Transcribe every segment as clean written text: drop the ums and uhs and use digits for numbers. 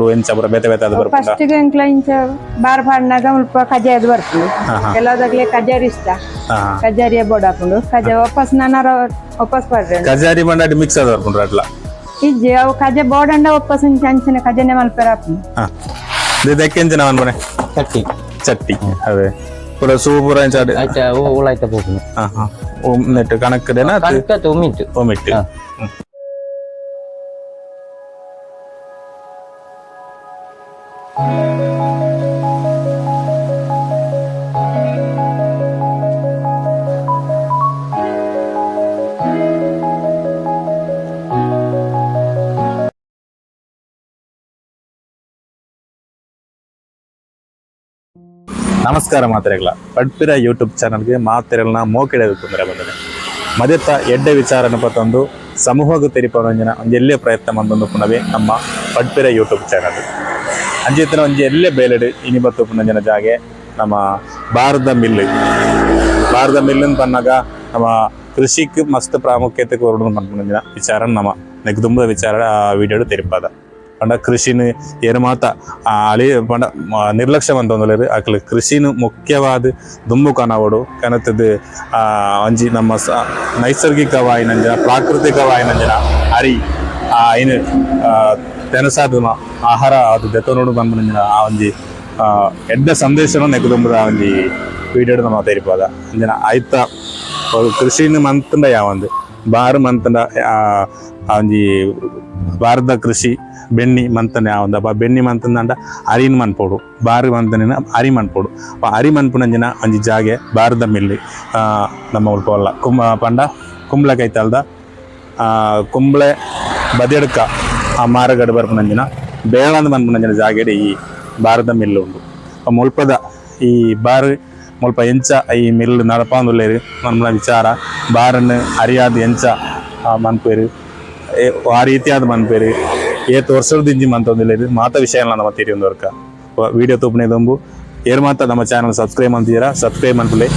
ತೌಡು ಎಂಚ ಬರ ಬೇತೆ ಬೇತೆ ಅದು ಬರ್ಪುಂಡ ಫಸ್ಟ್ ಎಂಕ್ಲ ಇಂಚ ಬಾರ್ ಪಾಡ್ನಾಗ ಮುಲ್ಪ ಕಜಾಯದ್ ಬರ್ಪುಂಡು ಕೆಲವದಾಗ್ಲಿ ಕಜಾರಿ ಇಷ್ಟ ಕಜಾರಿಯ ಬೋರ್ಡ್ ಹಾಕೊಂಡು ಕಜಾ ವಾಪಸ್ ನಾನಾರ ವಾಪಸ್ ಪಡ್ರೆ ಕಜಾರಿ ಬಂಡಾಡಿ ಮಿಕ್ಸ್ ಅದು ಬರ್ಪುಂಡ್ರ ಅಟ್ಲ ಇಜ್ಜೆ ಅವು ಕಜಾ ಬೋರ್ಡ್ ಅಂಡ ವಾಪಸ್ ಅಂಚನೆ ಕಜಾನೆ ಮಲ್ಪೆರ ಹಾಕೊಂಡು ಇದಕ್ಕೆಂಚಿನ ಅವನ್ ಬನೆ ಚಟ್ಟಿ ಚಟ್ಟಿ ಅದೇ ಪೂರ ಸೂಪರ್ ಅಂಚಾಡಿ ಆಯ್ತಾ ಓಲಾಯ್ತಾ ಹೋಗ್ನು ನೆಟ್ ಕಣಕ್ಕದೇನಾ ಕಣಕ್ಕ ಒಮ್ಮಿಟ್ಟು ಒಮ್ಮಿಟ್ಟು ನಮಸ್ಕಾರ ಮಾತ್ರೆಗಳ ಪಡ್ಪಿರ ಯೂಟ್ಯೂಬ್ ಚಾನಲ್ಗೆ ಮಾತೆರಲ್ನ ಮೋಕೆಳೆದು ತೊಂದರೆ ಬಂದಿದೆ ಮದೆತ್ತ ಎಡ್ಡೆ ವಿಚಾರನ ಪತ್ತೊಂದು ಸಮೂಹಕ್ಕೆ ತೆರಿಪೊಂದಿನ ಒಂದು ಎಲ್ಲೇ ಪ್ರಯತ್ನ ಮಂದೊಂದು ಪುನವೇ ನಮ್ಮ ಪಡ್ಪಿರ ಯೂಟ್ಯೂಬ್ ಚಾನಲ್ ಅಂಜಿತ್ತಿನ ಒಂದು ಎಲ್ಲೇ ಬೇಲೆಡು ಇನಿ ಬತ್ತು ಪುನಂಜನ ಜಾಗೆ ನಮ್ಮ ಭಾರತ ಮಿಲ್ಲನ್ ಪನ್ನಾಗ ನಮ್ಮ ಕೃಷಿಗೆ ಮಸ್ತ್ ಪ್ರಾಮುಖ್ಯತೆ ಕೊರಡು ಪಂಪುನಂಜಿನ ವಿಚಾರ ನಮ್ಮ ನೆಕ್ ತುಂಬ ವಿಚಾರ ಆ ವಿಡಿಯೋಡು ತೆರಿಪಾದ ಪಂಡ ಕೃಷಿನ ಏನು ಮಾತ ಅಳಿ ಪಂಡ ನಿರ್ಲಕ್ಷ್ಯ ಅಂತಂದ್ರೆ ಆಕಲಿ ಕೃಷಿನ ಮುಖ್ಯವಾದ ದುಂಬು ಕನವಡು ಕನತದ ಒಂಜಿ ನಮ್ಮ ನೈಸರ್ಗಿಕವಾಯಿನಂಜನ ಪ್ರಾಕೃತಿಕವಾಯಿನಂಜನ ಅರಿ ಏನು ತೆನಸಾದ ಆಹಾರ ಅದು ದೆತ್ತನೋಡು ಬಂದ್ಬಂದಿನ ಆ ಒಂಜಿ ಎಡ್ಡ ಸಂದೇಶನೂ ನೆಗದುಂಬದ ಒಂಜಿ ವಿಡಿಯೋಡು ನಮ್ಮ ತೆರಿಪಾದ ಅಂಜನ ಆಯ್ತ ಕೃಷಿನ ಮಂತಂಡ ಯಾವಂದು ಬಾರು ಮಂತಂಡ ಒಂಜಿ ಭಾರತ ಕೃಷಿ ಬೆಣ್ಣಿ ಮಂತನೆ ಯಾವಂದ ಬೆಣ್ಣಿ ಮಂತಂದ ಅರಿನ್ ಮನ್ಪೋಡು ಬಾರಿ ಮಂತನ ಅರಿ ಮನ್ಪೋಡು ಅರಿ ಮನ್ಪುನಂಜಿನ ಒಂಜಿ ಜಾಗೆ ಭಾರತ ಮಿಲ್ಲಿ ನಮ್ಮ ಉಳ್ಪವಲ್ಲ ಪಂಡ ಕುಂಬ್ಳ ಕೈತಲ್ದ ಕುಂಬ್ಳೆ ಬದಿಯಡ್ಕ ಆ ಮಾರಗಡ ಬರ್ಪುನಂಜಿನ ಬೇಳಂದ ಮನ್ಪುನಂಜಿನ ಜಾಗೆಡೆ ಈ ಭಾರತ ಮಿಲ್ಲು ಉಂಡು ಮುಲ್ಪದ ಈ ಬಾರು ಮುಲ್ಪ ಎಂಚ ಈ ಮಿಲ್ಲು ನಡಪಾಂದುಲ್ಲೇರು ನಮ್ಮ ವಿಚಾರ ಬಾರನ್ನು ಅರಿಯಾದ ಎಂಚ ಮನ್ಪೇರು ಆ ರೀತಿಯಾದ ಮನ್ಪೇರು ಏತ್ ವರ್ಷದಿಂಜಿ ಮಂತೊಂದಿಲ್ಲ ಮಾತ ವಿಷಯ ನಮ್ಮ ತಿರಿಯೊಂದವರ್ಕ ವಿಡಿಯೋ ತೂಪನೆ ದೊಂಬು ಏರ್ ಮಾತ ನಮ್ಮ ಚಾನಲ್ ಸಬ್ಸ್ಕ್ರೈಬ್ ಅಂತೀರಾ ಸಬ್ಸ್ಕ್ರೈಬ್ ಮನ್ಪುಲೆ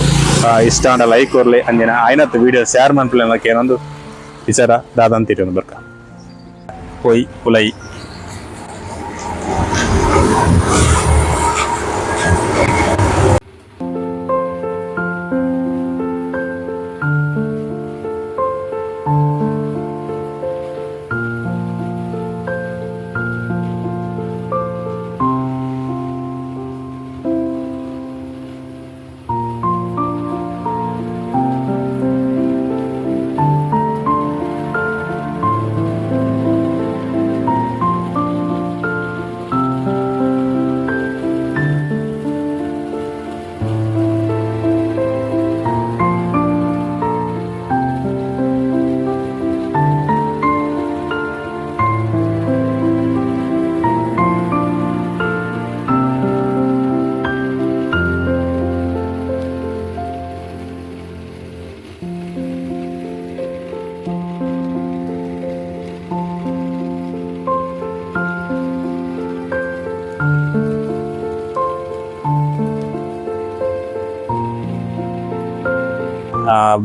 ಇಷ್ಟ ಅಂಡ ಲೈಕ್ ಕೊರ್ಲೆ ಅಂದಿನ ಆಯ್ನತ್ ವಿಡಿಯೋ ಶೇರ್ ಮನ್ಪುಲೆ ಅನ್ನೋಕೆ ಏನೊಂದು ವಿಚಾರ ದಾದಂತ ತಿರಿಯೊಂದು ಬರ್ಕ ಕೊಯ್ ಕುಲೈ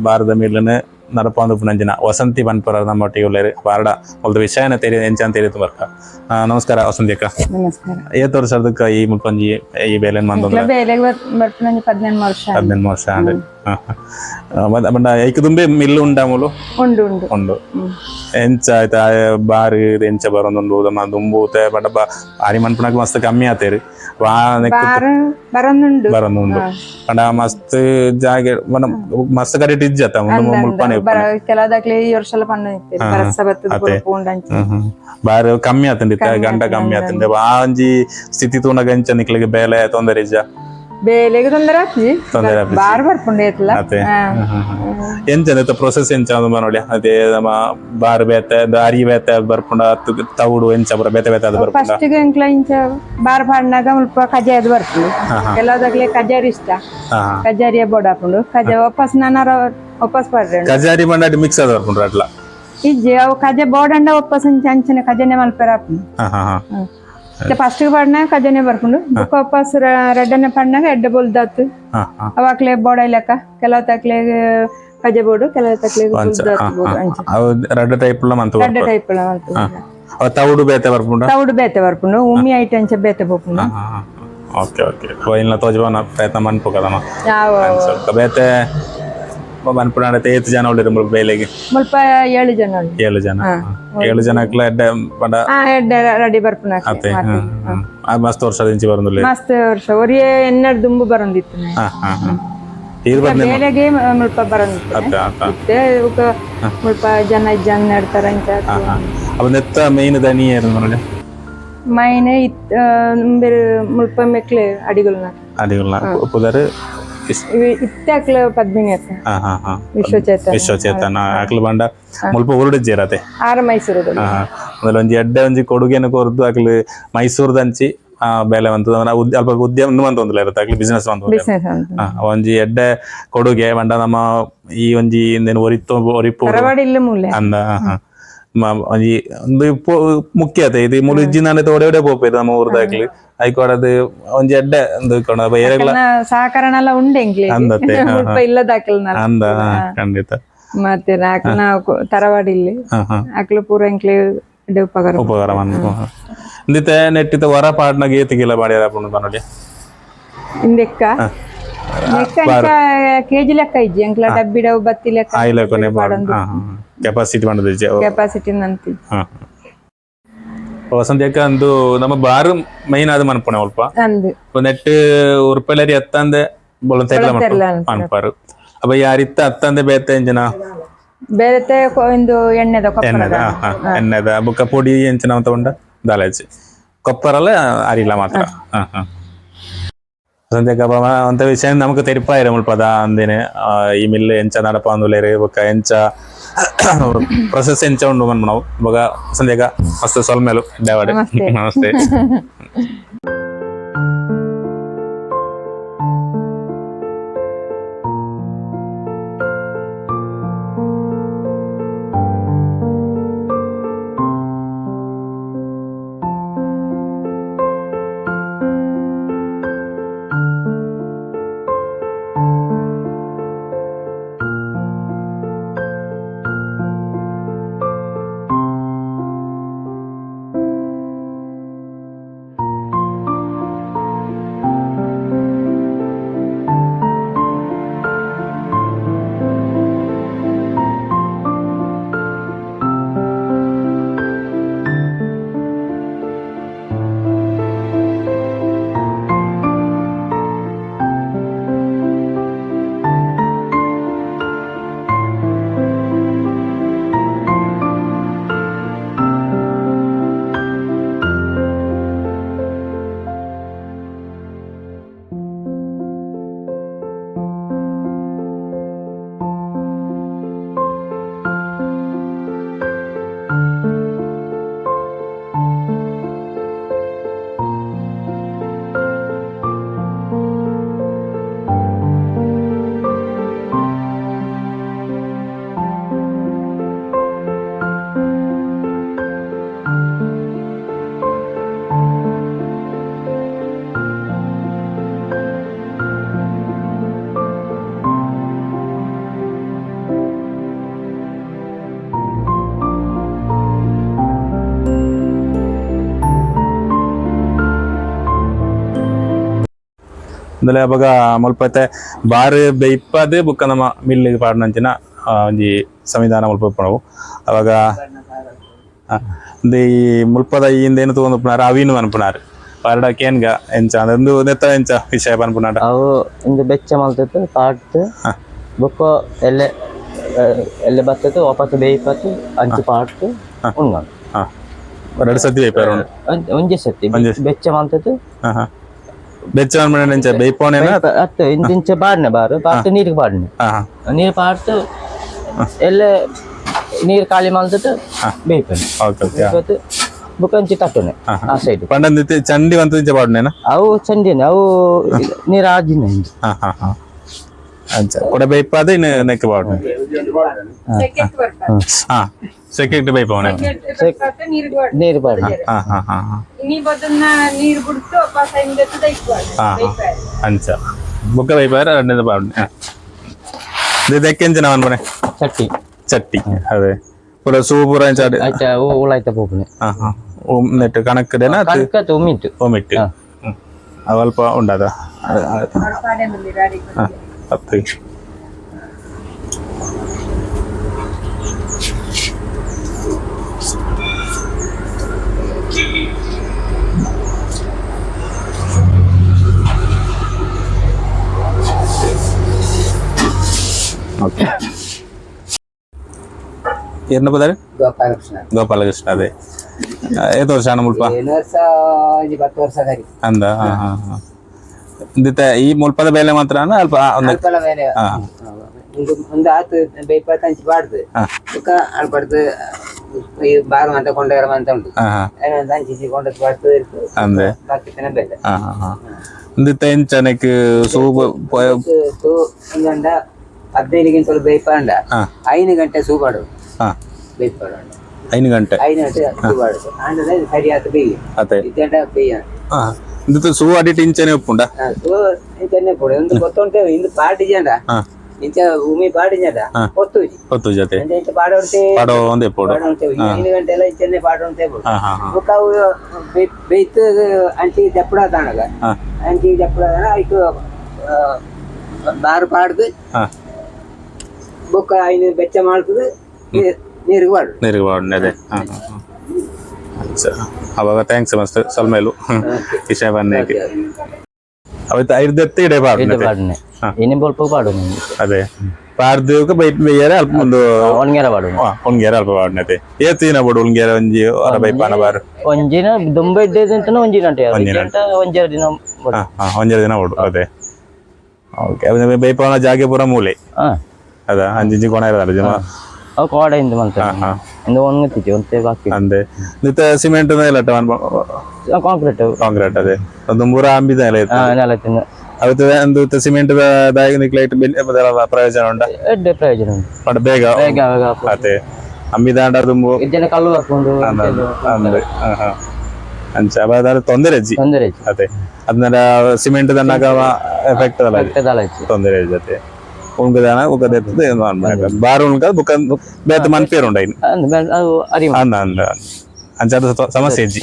ಭಾರತ ಮಿಲ್ಲನ್ನು ನಡಪಾಂದು ಪುನಂಜಿನ ವಸಂತಿ ಬನ್ಪುರ ನಮ್ಮೊಟ್ಟಿಗೆ ಉಳ್ಳೇರು ಬಾರಡ ಒಂದು ವಿಷಯನ ಎಂಚಾನ್ ತಿಳಿತು ಬರ್ಕ ನಮಸ್ಕಾರ ವಸಂತಿ ಅಕ್ಕ ನಮಸ್ಕಾರ ಏತ್ ವರ್ಷದಕ್ಕ ಈ ಮುಲ್ಪಂಜಿ ಈ ಬೇಲೆನ್ ಮಂದೊಂದು 18 ವರ್ಷ ಅಂದ್ರೆ ಬಂಡ ಐಕ ದುಂಬೆ ಮಿಲ್ಲು ಉಂಡ ಮೂಲು ಉಂಡು ಎಂಚ ಆಯ್ತಾ ಬಾರಿ ಎಂಚ ಬರೊಂದುಂಡು ದುಂಬೂತೆ ಬಡ ಅರಿ ಮನ್ಪುನಕ ಮಸ್ತ್ ಕಮ್ಮಿ ಆತೇರಿ ಬರೊಂದುಂಡು ಪಂಡ ಮಸ್ತ್ ಜಾಗೆ ಮಸ್ತ್ ಕರೆಕ್ಟ್ ಇಜ್ಜತ ಮುಲ್ಪನೆ ಕೆಲದಾಗ್ಲಿ ಈ ವರ್ಷ ಬಾರಿ ಕಮ್ಮಿ ಆತಂಡಿ ಗಂಟ ಕಮ್ಮಿ ಆತಂಡಿ ಆ ಒಂಜಿ ಸ್ಥಿತಿ ತೂನಗ ಎಂಚ ನಿಕ್ಲಿಗೆ ಬೇಲೆ ತೊಂದರೆ ಇಜ್ಜ ಬೇಲೆಗೆ ತೊಂದರೆ ಆಗ್ತಿ ಬಾರ್ ಬರ್ಪುಂಡೆ ಇತ್ತಲ್ಲ ಎಂಚ ಪ್ರೊಸೆಸ್ ಎಂಚ ನೋಡಿ ಅದೇ ನಮ್ಮ ಬಾರ್ ಬೇತೆ ಅರಿ ಬೇತೆ ಬರ್ಪುಂಡ ತೌಡು ಎಂಚ ಬರ ಬೇತೆ ಬೇತೆ ಅದು ಬರ್ಪುಂಡ ಫಸ್ಟ್ ಎಂಕ್ಲ ಇಂಚ ಬಾರ್ ಪಾಡ್ನಾಗ ಮುಲ್ಪ ಕಜಾಯದ್ ಬರ್ಪುಂಡು ಕೆಲವದಾಗ್ಲಿ ಕಜಾರಿ ಇಷ್ಟ ಕಜಾರಿಯ ಬೋರ್ಡ್ ಹಾಕೊಂಡು ಕಜಾ ವಾಪಸ್ ನಾನಾರ ವಾಪಸ್ ಪಡ್ರೆ ಕಜಾರಿ ಬಂಡಾಡಿ ಮಿಕ್ಸ್ ಅದು ಬರ್ಪುಂಡ್ರ ಅಟ್ಲ ಇಜ್ಜೆ ಅವು ಕಜಾ ಬೋರ್ಡ್ ಅಂಡ ವಾಪಸ್ ಅಂಚನೆ ಕಜಾನೆ ಮಲ್ಪೆರ ಹಾಕೊಂಡು ಫಸ್ಟ್ ಪಡ್ನಾಗ ಕಜಾನೆ ಬರ್ಕೊಂಡು ವಾಪಸ್ ರೆಡ್ಡನೆ ಪಡ್ನಾಗ ಎಡ್ಡ ಬೊಲ್ದಾತು ಅವಾಕ್ಲೆ ಬೋರ್ಡ್ ಐಲಕ್ಕ ಕೆಲವು ತಕ್ಲೆ ಕಜೆ ಬೋರ್ಡು ಕೆಲವು ತಕ್ಲೆ ರೆಡ್ ಟೈಪ್ ರೆಡ್ ಟೈಪ್ ಅವ ತೌಡು ಬೇತೆ ಬರ್ಪುಂಡ ತೌಡು ಬೇತೆ ಬರ್ಪುಂಡು ಉಮ್ಮಿ ಐಟಂಚ ಬೇತೆ ಬೋಪುಂಡು ಓಕೆ ಓಕೆ ಇನ್ನ ತೋಜಬನ ಪ್ರಯತ್ನ ಮನ್ಪು ಕದಮ ಯಾವ ಸ್ವಲ್ಪ ಬೇತೆ ಮನ್ಪುಣ ಏತ್ ಜನ ಉಳ್ಳಿರು ಮುಲ್ಪ ಬೇಲೆಗೆ ಮುಲ್ಪ 7 ಜನ ಉಂಟು. 7 ಜನ 7 ಜನಕ್ಲ ಎಡ್ಡೆ ಪಂಡ ಎಡ್ಡೆ ರೆಡಿ ಬರ್ಪುನ ಅತ್ತೆ ಮಸ್ತ್ ವರ್ಷದ ಇಂಚಿ ಬರಂದುಲ್ಲೆ ಮಸ್ತ್ ವರ್ಷ ಒರಿಯೇ ಎನ್ನಡ್ ದುಂಬು ಬರಂದಿತ್ತು ತೀರ್ ಬಂದೆ ಬೇಲೆಗೆ ಮುಲ್ಪ ಬರಂದಿತ್ತು ಅತ್ತೆ ಅತ್ತ ಮತ್ತೆ ಮುಲ್ಪ ಜನ ಜನ ನಡ್ತಾರ ಅಂತ ಅವ ನೆತ್ತ ಮೇನ್ ದನಿ ಏರು ನೋಡಿ ಮೈನೆ ಬೇರೆ ಮುಲ್ಪ ಮೆಕ್ಲೆ ಅಡಿಗುಲ್ನ ಅದಿಲ್ಲ ಪುದರ್ ಇತ್ತಾಕ್ಲ ಪದ್ಮಿನಿ ಅತ್ತ ವಿಶ್ವಚೇತನ ವಿಶ್ವಚೇತನ ಆಕ್ಲು ಬಂಡ ಮುಲ್ಪ ಉರುಡು ಜೇರತೆ ಆರ ಮೈಸೂರು ಮೊದಲು ಒಂಜಿ ಎಡ್ಡೆ ಒಂಜಿ ಕೊಡುಗೆನ ಕೊರ್ದು ಆಕ್ಲು ಮೈಸೂರ್ದಂಚಿ ಬೇಲೆ ಬಂತದ ಅಲ್ಪ ಉದ್ಯಮ ಬಂತೊಂದುಲ ಇರುತ್ತೆ ಆಕ್ಲು ಬಿಸ್ನೆಸ್ ಬಂತ ಬಿಸ್ನೆಸ್ ಒಂಜಿ ಎಡ್ಡೆ ಕೊಡುಗೆ ಬಂಡ ನಮ್ಮ ಈ ಒಂಜಿ ಒರಿಪ್ಪು ತರವಾಡಿ ಇಲ್ಲ ಮೂಲೆ ಅಂದ ಒಂಜಿ ಒಂದು ಮುಖ್ಯತೆ ಇದು ಮುಲು ಇಜ್ಜಿನ ಒಡೆ ಪೋಪೇರು ನಮ್ಮ ಊರ್ದಾಗ್ಲಿ ಐಕೋಡದು ಒಂಜಿ ಎಡ್ಡೆ ಒಂದು ಬೇರೆಲ್ಲ ಸಹಕರಣ ಉಂಡೆಂಗ್ಲಿ ಅಂದತೆ ಮುಲ್ಪ ಇಲ್ಲದಾಕಲ್ ಅಂದ ಖಂಡಿತ ಮತ್ತೆ ನಾವು ತರವಾಡಿ ಇಲ್ಲಿ ಆಕ್ಲು ಪೂರ ಎಂಕ್ಲೆ ಉಪಕಾರ ಉಪಕಾರ ಇಂದಿತ್ತೆ ನೆಟ್ಟಿತ ಹೊರ ಪಾಡ್ನಾಗ ಏತಿಗೆಲ್ಲ ಮಾಡ್ಯಾರ ನೋಡಿ ಇಂದೆಕ್ಕ ಕೆಜಿ ಲೆಕ್ಕ ಇಜ್ಜಿ ಎಂಕ್ಲ ಡಬ್ಬಿ ಡವ್ ಬತ್ತಿ ಲೆಕ್ಕ ಆಯ್ಲ ಕೊನೆ ಕೆಪಾಸಿಟಿ ಮಾಡೋದು ಕೆಪಾಸಿಟಿ ನಂತಿ ವಸಂತಕ್ಕ ಅಂದು ನಮ್ಮ ಬಾರು ಮೈನ್ ಆದ ಮನ್ಪುಣ ಸ್ವಲ್ಪ ಅಂದು ನೆಟ್ ಉರುಪೆಲರಿ ಅತ್ತಂದೆ ಬೊಳತೆಲ್ಲ ಮನ್ಪಾರು ಅಪ್ಪ ಯಾರಿತ್ತ ಅತ್ತಂದೆ ಬೇತೆ ಎಂಜನ ಬೇರೆ ಒಂದು ಎಣ್ಣೆದ ಎಣ್ಣೆದ ಬುಕ್ಕ ಪೊಡಿ ಎಂಚಿನ ತಗೊಂಡ ದಾಲಾಜಿ ಕೊಪ್ಪರಲ್ಲ ಅರಿಲ್ಲ ಮಾತ್ರ ಅಂತ ವಿಷಯ ನಮಕ್ ತೆರಿಪಾಯಿರ ಮುಲ್ಪದ ಅಂದೇನೆ ಈ ಮಿಲ್ ಎಂಚ ನಡಪ ಅಂದುಲೇರಿ ಬೊಕ್ಕ ಎಂಚ ಪ್ರೊಸೆಸ್ ಎಂಚ ಉಂಡು ಮನ್ಪು ನಾವು ಇವಾಗ ಸಂದೇಗ ಮಸ್ತ್ ಸೊಲ್ಮೇಲು ಡೇವಾಡೆ ನಮಸ್ತೆ ಅಂದ್ರೆ ಅವಾಗ ಮುಲ್ಪತ್ತೆ ಬಾರ್ ಬೆಯ್ಪದೆ ಬುಕ್ಕ ನಮ್ಮ ಮಿಲ್ಲಿಗೆ ಪಾಡ್ನಂಚಿನ ಒಂಜಿ ಸಂವಿಧಾನ ಮುಲ್ಪ ನಾವು ಅವಾಗ ಈ ಮುಲ್ಪದ ಇಂದ ಏನು ತಗೊಂಡು ಅವಿನು ಅನ್ಪುನಾರು ಪಾರ್ಡ ಕೇನ್ಗ ಎಂಚ ಅದೊಂದು ನೆತ್ತ ಎಂಚ ವಿಷಯ ಪನ್ಪುನಾಡ ಅವು ಇಂದು ಬೆಚ್ಚ ಮಲ್ತದ್ದು ಪಾಡ್ತು ಬೊಕ್ಕ ಎಲ್ಲೆ ಎಲ್ಲೆ ಬರ್ತದ್ದು ವಾಪಸ್ ಬೇಯ್ಪತ್ತು ಅಂಚು ಪಾಡ್ತು ಉಣ್ಗ 2 ಸತಿ ಬೇಯ್ಪಾರ ಒಂಜೆ ಸತಿ ಬೆಚ್ಚ ಮಲ್ತದ್ದು ಬೆಚ್ಚ ಎಂಚ ಬೇಯ್ಪೋನೇನ ಅತ್ತು ಇಂಚ ಪಾಡ್ನೆ ಬಾರು ಪಾಡ್ತು ನೀರಿಗೆ ಪಾಡ್ನೆ ನೀರು ಪಾಡ್ತು ಎಲ್ಲೆ ನೀರು ಖಾಲಿ ಮಲ್ತದ್ದು ಬೇಯ್ಪನೆ ಓಕೆ ಬುಕ್ಕಂಚಿ ತಟ್ಟನೆ ಆ ಸೈಡ್ ಪಂಡ ಚಂಡಿ ಅಂತ ಇಂಚ ಪಾಡ್ನೇನ ಅವು ಚಂಡಿನೆ ಅವು ನೀರು ಆಜಿನ ಅಂಚ ಕೊಡ ಬೇಯ್ಪಾದ ಇನ್ನು ನೆಕ್ ಪಾಡ್ನೆ ಸೆಕೆಂಡ್ ಬೇಯ್ಪೋನೆ ನೀರು ಪಾಡ್ನೆ ಅಂಚ ಬುಕ್ಕ ಬೇಯ್ಪಾರ ಎರಡನೇದ ಪಾಡ್ನೆ ಇದಕ್ಕೆಂಚ ನಾವನ್ ಮನೆ ಚಟ್ಟಿ ಚಟ್ಟಿ ಅದೇ ಪುರ ಸೂ ಪೂರ ಇಂಚಾಡಿ ಆಯ್ತಾ ಓಲಾಯ್ತಾ ಪೋಪುನೆ ನೆಟ್ ಕಣಕ್ಕದೇನ ಕನಕ ಒಮ್ಮಿಟ್ಟು ಒಮ್ಮಿಟ್ಟು ಅವಲ್ಪ ಉಂಡದ ಹತ್ತು ಓಕೆ ಏನ ಬದಾರೆ ಗೋಪಾಲಕೃಷ್ಣ ಅದೇ ಏತ್ ವರ್ಷ ಮುಲ್ಪ ಅಂದ ಈ ಮುಲ್ಪದ ಬೇಲೆ ಮಾತ್ರ ಅಲ್ಪ ಒಂದು ಆತು ಇಪ್ಪತ್ತಂಚು ಬಾಡ್ದು ಆಡ್ಬಾರ್ದು ಬಾರು ಅಂತ ಕೊಂಡೋಗ್ಯಾರ ಅಂತ ಉಂಟು ಅಂಚಿಸಿ ಕೊಂಡದ್ದು ಬಾಡ್ದು ಅಂದ್ರೆ ಬಾಕಿ ಬೇಲೆ ಎಂಚನಕ್ ಸೂಪ್ ಒಂದಂಡ 15 ಗಂಟೆ ಬೇಯ್ಪಾಂಡ 5 ಗಂಟೆ ಸೂಪಾಡು ಬೇಯ್ಪಾಡು 5 ಗಂಟೆ 5 ಗಂಟೆ ಸೂಪಾಡು ಅಂದ್ರೆ ಸರಿಯಾದ ಬೇಯಿ ಇದ್ದಂಡ ಬೇಯ ಸೂ ಅಡಿಟ್ ಇಂಚನೆ ಉಪ್ಪುಂಡ ಸೂ ಇಂಚನೆ ಕೊಡಿ ಒಂದು ಗೊತ್ತುಂಟೇವೆ ಇಂದು ಪಾಟಿ ಜಂಡ ಇಂಚ ಭೂಮಿ ಪಾಟಿ ಜಂಡ ಹೊತ್ತು ಜೊತೆ ಇಂಚ ಪಾಡೋಡ್ತೆ ಪಾಡೋ ಒಂದೇ ಪೋಡು 5 ಗಂಟೆ ಎಲ್ಲ ಇಂಚನೆ ಪಾಡೋಡ್ತೆ ಬುಕ್ಕ ಅವು ಬೇಯ್ತು ಅಂಚಿ ಜಪ್ಪಡ ತಾಣಗ ಅಂಚಿ ಜಪ್ಪಡ ತಾಣ ಆಯ್ತು ಬಾರು ಪಾಡ್ದು ಬುಕ್ಕ ಐನೂರು ಬೆಚ್ಚ ಮಾಡ್ತದೆ ನೀರಿಗೆ ಬಾಡು ಅದೇ ಅವಾಗ ಥ್ಯಾಂಕ್ಸ್ ಮಸ್ತ್ ಸಲ್ಮೇಲು ವಿಷಯ ಬನ್ನೇಗೆ ಅವತ್ತು ಐದತ್ತೆ ಇಡೆ ಪಾಡುನೆ ಇನ್ನು ಸ್ವಲ್ಪ ಪಾಡು ಅದೇ ಪಾಡ್ದೇವಕ್ಕೆ ಬೈಟ್ ಬೇಯರೆ ಅಲ್ಪ ಒಂದು ಒಣಗೇರ ಪಾಡು ಒಣಗೇರ ಅಲ್ಪ ಪಾಡ್ನತೆ ಏತಿನ ಬೋಡು ಒಣಗೇರ ಒಂಜಿ ಹೊರ ಬೈಪಾನ ಬಾರು ಒಂಜಿನ ದುಂಬೈ ಇದ್ದಂತ ಒಂಜಿನ ಒಂಜರ ದಿನ ಒಂಜರ ದಿನ ಬೋಡು ಅದೇ ಓಕೆ ಬೈಪಾನ ಜಾಗೆ ಪೂರ ಮೂಲೆ ಅದ ಅಂಜಿ ಕೊಣ ಇರೋದಲ್ಲ ಜನ ಅವು ಕೋಡ ಇಂದು ಮಾಡ್ತಾರೆ ಇಂದು ಒಣಗುತ್ತಿತ್ತು ಒಂದೇ ಬಾಕಿ ಅಂದೆ ನಿತ್ತ ಸಿಮೆಂಟ್ ಇಲ್ಲ ಕಾಂಕ್ರೀಟ್ ಅದೇ ಒಂದು ಮೂರ ಅಂಬಿದ ನೆಲ ತಿಂದು ಅವತ್ತು ಒಂದು ಸಿಮೆಂಟ್ ಬ್ಯಾಗ್ ನಿಕ್ಲೈಟ್ ಪ್ರಯೋಜನ ಉಂಟ ಪ್ರಯೋಜನ ಉಂಟು ಬೇಗ ಬೇಗ ಅದೇ ಅಂಬಿದಾಂಡ ತುಂಬು ಇದನ್ನ ಕಲ್ಲು ಬರ್ಕೊಂಡು ಅಂದ್ರೆ ಅಂಚ ಅದಾದ್ರೆ ತೊಂದರೆ ಅದೇ ಅದನ್ನ ಸಿಮೆಂಟ್ ದನ್ನಾಗ ಎಫೆಕ್ಟ್ ತೊಂದರೆ ಜೊತೆ ಉಣ್ಕದಾನ ಉಕ್ಕದೆತ್ತದೆ ಬಾರು ಉಣ್ಕದ ಬುಕ್ಕ ಬೇತ ಮನ್ಪೇರು ಉಂಡ ಅಂದ ಅಂದ ಅಂಚಾದ ಸಮಸ್ಯೆ ಇಜ್ಜಿ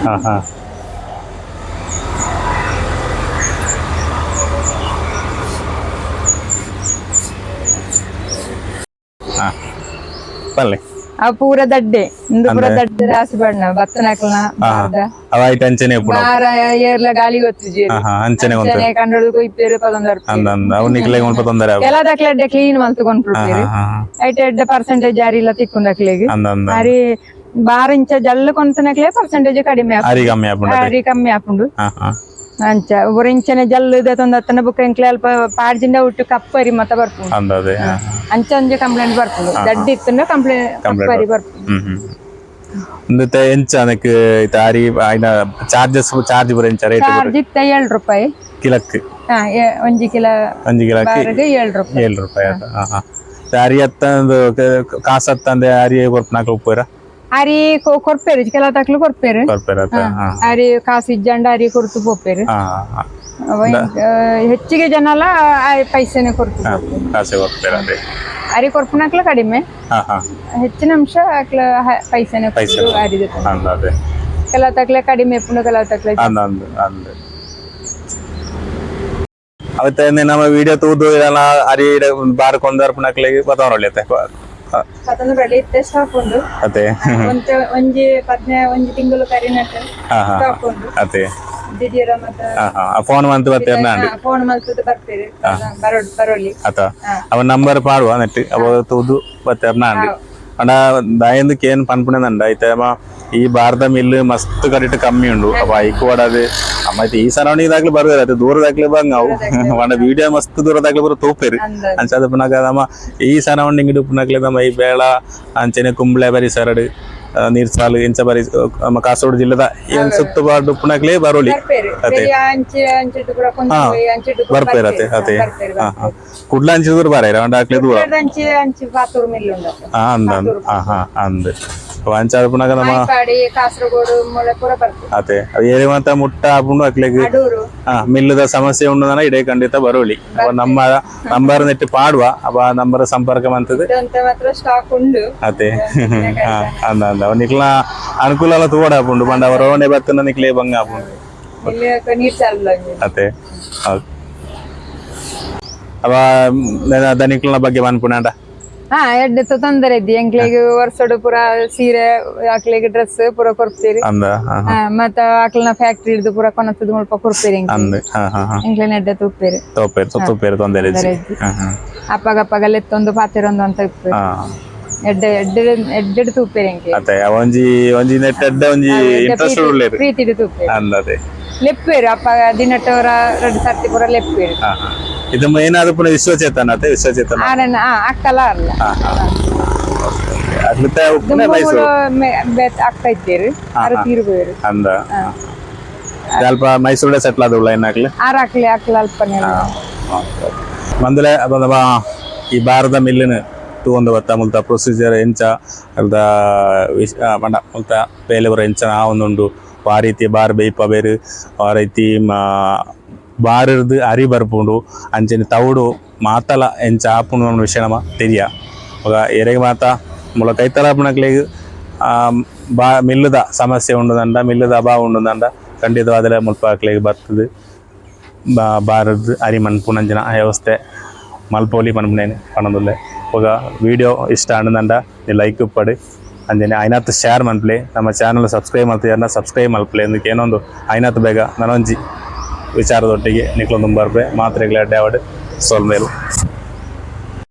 ಹಾ ಹಾ ಹಾ ಬಲ್ಲೆ ಅವ ಪೂರ ದಡ್ಡೆ ಇಂದು ಪೂರ ದಡ್ಡೆ ರಾಸಿ ಬಣ್ಣ ಭತ್ತನಕಲ್ನ ಅವಾಯ್ತು ಅಂಚನೆ ಬಾರ ಏರ್ಲ ಗಾಳಿ ಗೊತ್ತಿಜಿ ಅಂಚನೆ ಕಂಡೋದು ಇಪ್ಪೇರು ಪದೊಂದರ ಕೆಲ ದಕ್ಲೆಡ್ಡೆ ಕ್ಲೀನ್ ಮಲ್ತುಕೊಂಡ್ರು ಐಟ್ ಎಡ್ಡೆ ಪರ್ಸೆಂಟೇಜ್ ಯಾರಿ ಇಲ್ಲ ತಿಕ್ಕೊಂಡಕ್ಲೆಗೆ ಅರಿ ಬಾರ ಇಂಚ ಜಲ್ಲ ಕೊಂತನಕ್ಲೆ ಪರ್ಸೆಂಟೇಜ್ ಕಡಿಮೆ ಅರಿ ಕಮ್ಮಿ ಆಪುಂಡು ಅಂಚ ಒಬ್ಬರು ಇಂಚನೆ ಜಲ್ಲು ತೊಂದತ್ತನ ಬುಕ್ಕ ಇಂಕ್ಲೆ ಅಲ್ಪ ಪಾಡ್ಜಿಂದ ಉಟ್ಟು ಕಪ್ಪರಿ ಮತ್ತ ಬರ್ಪುಂಡು ಅಂಚ ಒಂಜಿ ಕಂಪ್ಲೇಂಟ್ ಬರ್ಪುಂಡು ದಡ್ಡಿ ಇತ್ತಂದ್ರೆ ಕಪ್ಪರಿ ಬರ್ಪುಂಡು ಎಂಚನಕ್ ಆರಿ ಆಯ್ನ ಚಾರ್ಜ್ ಬರ ಎಂಚ ರೇಟ್ ಚಾರ್ಜ್ ಇತ್ತ 7 ರೂಪಾಯಿ ಕಿಲಕ್ ಒಂಜಿ ಕಿಲೋ ಬಾರಿಗೆ 7 ರೂಪಾಯಿ ಅರಿ ಅತ್ತಂದು ಕಾಸು ಅತ್ತಂದೆ ಅರಿ ಕೊರ್ಪನಾಕ ಉಪ್ಪರ ಅರಿ ಕೊರ್ಪೇರು ಕೆಲ ತಕ್ಲು ಕೊರ್ಪೇರು ಅರಿ ಕಾಸು ಇಜ್ಜಂಡ ಅರಿ ಕೊರ್ತು ಪೋಪೇರು ಹೆಚ್ಚಿಗೆ ಜನ ಎಲ್ಲ ಪೈಸೆನೆ ಕೊರ್ತು ಅರಿ ಕೊರ್ಪನಕ್ಲ ಕಡಿಮೆ ಹೆಚ್ಚಿನ ಅಂಶ ಪೈಸೆನೆ ಅರಿದ ಕೆಲ ತಕ್ಲೆ ಕಡಿಮೆ ಪುಣ್ಯ ಕೆಲ ತಕ್ಲೆ ಅವತ್ತೆ ನಮ್ಮ ವಿಡಿಯೋ ತೂದು ಎಲ್ಲ ಅರಿ ಬಾರ್ ಕೊಂದರ್ ಪುನಕ್ಲೆಗೆ ಬತಾವರೊಳ್ಳೆತೆ ಪತಂದು ಬೆಳೆ ಇತ್ತೆ ಸ್ಟಾಕ್ ಉಂಡು ಅದೇ ಒಂಜಿ 15 ತಿಂಗಳು ಕರಿನಟ್ಟು ಸ್ಟಾಕ್ ಉಂಡು ಅದೇ ದಿದಿರ ಮತ್ತೆ ಫೋನ್ ಮಂತ್ ಬರ್ತೇನೆ ಫೋನ್ ಮಂತ್ ಬರ್ತೀರಿ ಬರೋಲಿ ಅತ ಅವ ನಂಬರ್ ಪಾಡುವ ನೆಟ್ ಅವ ತೂದು ಬರ್ತೇನೆ ಅಂಡಿ ಅಣ್ಣ ದಯಂದಕ್ಕೆ ಏನು ಪನ್ಪುಣೆಂದಂಡ ಐತೇಮ ಈ ಭಾರತ ಮಿಲ್ಲು ಮಸ್ತ್ ಕಡಿಟ್ ಕಮ್ಮಿ ಉಂಡು ಅವ ಐಕ್ ಓಡದು ಮತ್ತೆ ಈ ಸರೌಂಡಿಂಗ್ ದಾಗ್ಲಿ ಬರ್ವೇರ ಅದು ದೂರದಾಗ್ಲಿ ಬಂಗ ಅವು ಅಣ್ಣ ವಿಡಿಯೋ ಮಸ್ತ್ ದೂರದಾಗ್ಲಿ ಬರೋ ತೋಪೇರಿ ಅಂಚದ ಪುನಗ ನಮ್ಮ ಈ ಸರೌಂಡಿಂಗ್ ಇಡು ಪುನಗ್ಲಿ ನಮ್ಮ ಈ ಬೇಳ ಅಂಚನೆ ಕುಂಬ್ಳೆ ಬರಿ ಸರಡು ನೀರ್ಸಾಲು ಇಂಚ ಬರಿ ನಮ್ಮ ಕಾಸರಗೋಡು ಜಿಲ್ಲೆದ ಏನ್ ಸುತ್ತಪಾಡು ಪುನಗ್ಲಿ ಬರೋಲಿ ಅದೇ ಬರ್ಪೇರ ಅದೇ ಅದೇ ಕುಡ್ಲ ಅಂಚಿದ ದೂರ ಬಾರ ಅಂಡ ಹಾಕ್ಲಿ ದೂರ ಅಂದ ಅಂದ ಅಂಚಾದ ಪುನಗ ನಮ್ಮ ಮಾಯ್ಪಾಡಿ ಕಾಸರಗೋಡು ಮೂಲೆ ಪೂರ ಬರ್ತದೆ ಅದೇ ಅದು ಏರಿ ಮಾತ ಮುಟ್ಟ ಆಪುಂಡು ಅಕ್ಲೆಗ್ ಅಡೂರು ಮಿಲ್ಲದ ಸಮಸ್ಯೆ ಉಂಡದನ ಇಡೇ ಖಂಡಿತ ಬರೋಳಿ ಅವ ನಮ್ಮ ನಂಬರ್ ನೆಟ್ಟು ಪಾಡುವ ಅವ ನಂಬರ್ ಸಂಪರ್ಕ ಮಂತದ್ದು ಅಂತ ಮಾತ್ರ ಸ್ಟಾಕ್ ಉಂಡು ಅದೇ ಅಂದ ಅಂದ ಅವ ನಿಕ್ಲ ಅನುಕೂಲ ಎಲ್ಲ ತೋಡ ಆಪುಂಡು ಬಂಡ ಅವರ ಓಣೆ ಬತ್ತನ ನಿಕ್ಲೆ ಬಂಗ ಆಪುಂಡು ಇಲ್ಲಿ ನೀರ್ ಚಾಲ ಅದೇ ಹೌದು ಅವ ದನಿಕ್ಲನ ಬಗ್ಗೆ ಮನ್ಪುಣಾಂಡ ಹಾ ಎಡ್ಡೆ ತೊಂದರೆ ಇದ್ದಿ ಎಂಕ್ಲೆಗ್ ವರ್ಷಡು ಪೂರ ಸೀರೆ ಆಕ್ಲೆಗ್ ಡ್ರೆಸ್ ಪೂರ ಕೊಡ್ತೀರಿ ಅಂದ ಮತ್ತ ಆಕ್ಲನ ಫ್ಯಾಕ್ಟ್ರಿ ಹಿಡ್ದು ಪೂರ ಕೊನತ್ತದ ಮುಲ್ಪ ಕೊಡ್ತೀರಿ ಅಂದ ಎಂಕ್ಲೆನ ಎಡ್ಡೆ ತುಪ್ಪೇರಿ ತೋಪೇರು ತೊಂದರೆ ಅಪ್ಪಗಪ್ಪಗಲ್ಲ ಎತ್ತೊಂದು ಪಾತಿರೊಂದು ಅಂತ ಇಪ್ಪೇರಿ ಎಡ್ಡೆ ಎಡ್ಡೆ ಎಡ್ಡೆಡ್ ತುಪ್ಪೇರಿ ಎಂಕ್ಲೆ ಅದೇ ಒಂಜಿ ಒಂಜಿ ನೆಟ್ ಅಡ್ಡ ಒಂಜಿ ಇಂಟ್ರೆಸ್ಟ್ ಉಳ್ಳೇರು ಪ್ರೀತಿಡು ತುಪ್ಪೇರಿ ಅಂದದೆ ಲೆಪ್ಪೇರು ಅಪ್ಪ ದಿನಟ್ಟವರ ಎರಡು ಸರ್ತಿ ಪೂರ ಲೆಪ್ಪೇರು ಇದು ಏನಾದ್ರು ಪುನಃ ವಿಶ್ವಚೇತನ ಅತ್ತೆ ವಿಶ್ವಚೇತನ ಆರನ್ನ ಅಕ್ಕಲ ಅಲ್ಲ ಅದ್ಲಿತ್ತ ಉಪ್ಪುನೆ ಮೈಸೂರು ಅಕ್ಕ ಇದ್ದೀರಿ ಆರು ತೀರ್ಬೋರು ಅಂದ ಸ್ವಲ್ಪ ಮೈಸೂರೇ ಸೆಟ್ಲ್ ಆದವುಳ್ಳ ಏನಾಗ್ಲಿ ಆರು ಅಕ್ಲೆ ಅಕ್ಲ ಅಲ್ಪನೆ ಮಂದಲೆ ಅದೊಂದು ಈ ಭಾರತ ಮಿಲ್ಲಿನ ಒಂದು ಬತ್ತ ಮುಲ್ತ ಪ್ರೊಸೀಜರ್ ಎಂಚ ಅಲ್ದ ಪಂಡ ಮುಲ್ತ ಬೇಲೆವರ ಎಂಚನ ಆ ಒಂದುಂಡು ಆ ರೀತಿ ಬಾರ್ ಬೇಯ್ಪ ಬೇರು ಆ ರೀತಿ ಬಾರದು ಅರಿ ಬರ್ಪುಂಡು ಅಂಚನೆ ತೌಡು ಮಾತಲ ಎಂಚ ಆಪುಂಡು ಅನ್ನೋ ವಿಷಯ ನಮ ತೆರಿಯ ಎರೆಗೆ ಮಾತ ಮುಲ ಕೈತಲಾಪಣಕ್ಲೆಗ್ ಮಿಲ್ಲದ ಸಮಸ್ಯೆ ಉಂಡುದಂಡ ಮಿಲ್ಲದ ಅಭಾವ ಉಂಡುದಂಡ ಖಂಡಿತವಾದರೆ ಮುಲ್ಪ ಹಾಕ್ಲೆಗ್ ಬರ್ತದೆ ಬಾರದು ಅರಿ ಮನ್ಪುನಂಜನ ವ್ಯವಸ್ಥೆ ಮಲ್ಪೋಲಿ ಮನ್ಪುನೇನೆ ಪಣದುಲ್ಲೆ ಹೋಗ ವಿಡಿಯೋ ಇಷ್ಟ ಆಂಡದಂಡ ನೀ ಲೈಕ್ ಪಡಿ ಅಂಜನೆ ಐನಾತ್ ಶೇರ್ ಮನ್ಪ್ಲೆ ನಮ್ಮ ಚಾನಲ್ ಸಬ್ಸ್ಕ್ರೈಬ್ ಮಾಡ್ತೀಯನ್ನ ಸಬ್ಸ್ಕ್ರೈಬ್ ಮಲ್ಪ್ಲೆ ಅದಕ್ಕೆ ಏನೊಂದು ಐನಾತ್ ಬೇಗ ನನೊಂಜಿ ವಿಚಾರದೊಟ್ಟಿಗೆ ನಿಕ್ಲೊಂದು ಬರ್ಬೆ ಮಾತ್ರೆಗಳ ಅಡ್ಡಾವಡ್ ಸೋಲ್ಮೇಲು